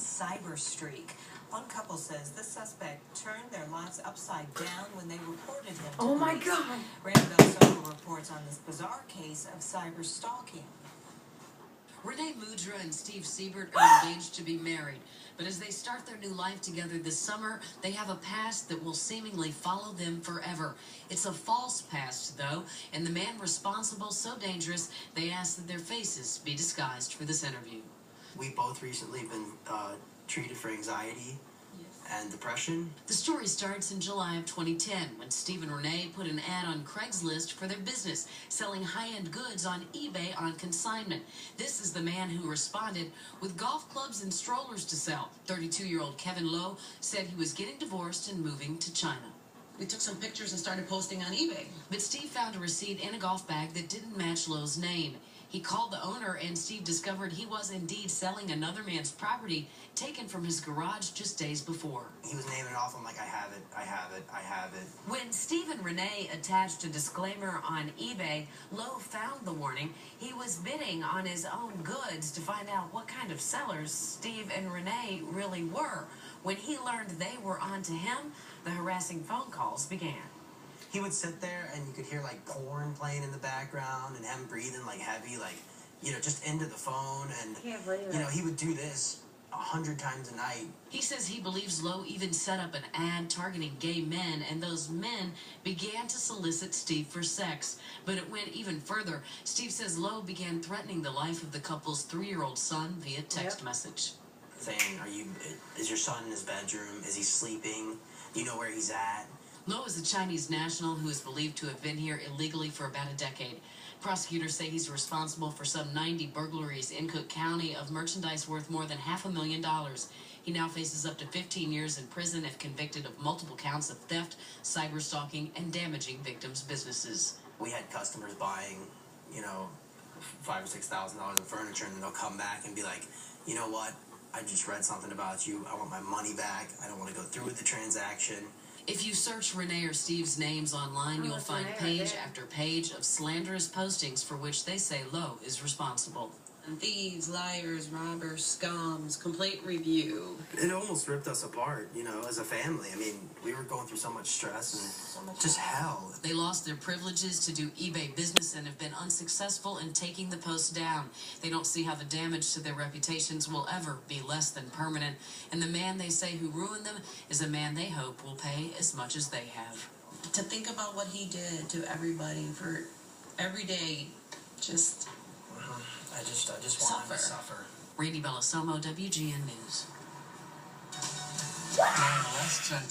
cyber streak. One couple says the suspect turned their lives upside down when they reported him to Oh my police. God! Randy Belsomo reports on this bizarre case of cyber stalking. Renee Mudra and Steve Siebert are engaged to be married, but as they start their new life together this summer, they have a past that will seemingly follow them forever. It's a false past, though, and the man responsible so dangerous, they ask that their faces be disguised for this interview. We both recently been treated for anxiety and depression. The story starts in July of 2010 when Steve and Renee put an ad on Craigslist for their business, selling high-end goods on eBay on consignment. This is the man who responded with golf clubs and strollers to sell. 32-year-old Kevin Lowe said he was getting divorced and moving to China. We took some pictures and started posting on eBay. But Steve found a receipt in a golf bag that didn't match Lowe's name. He called the owner, and Steve discovered he was indeed selling another man's property taken from his garage just days before. He was naming it off. I'm like, I have it, I have it, I have it. When Steve and Renee attached a disclaimer on eBay, Lowe found the warning. He was bidding on his own goods to find out what kind of sellers Steve and Renee really were. When he learned they were onto him, the harassing phone calls began. He would sit there and you could hear like porn playing in the background and him breathing like heavy, like, you know, just into the phone. And, you know, he would do this 100 times a night. He says he believes Lowe even set up an ad targeting gay men, and those men began to solicit Steve for sex. But it went even further. Steve says Lowe began threatening the life of the couple's 3-year-old son via text message. Saying, is your son in his bedroom? Is he sleeping? Do you know where he's at? Lowe is a Chinese national who is believed to have been here illegally for about a decade. Prosecutors say he's responsible for some 90 burglaries in Cook County of merchandise worth more than $500,000. He now faces up to 15 years in prison if convicted of multiple counts of theft, cyber stalking, and damaging victims' businesses. We had customers buying, you know, $5,000 or $6,000 in furniture, and then they'll come back and be like, you know what? I just read something about you. I want my money back. I don't want to go through with the transaction. If you search Renee or Steve's names online, you'll find page after page of slanderous postings for which they say Lowe is responsible. Thieves, liars, robbers, scums, complaint review. It almost ripped us apart, you know, as a family. I mean, we were going through so much stress and just hell. They lost their privileges to do eBay business and have been unsuccessful in taking the post down. They don't see how the damage to their reputations will ever be less than permanent. And the man they say who ruined them is a man they hope will pay as much as they have. To think about what he did to everybody for every day, just... I just want him to suffer. Randy Belsomo, WGN News. Arrests and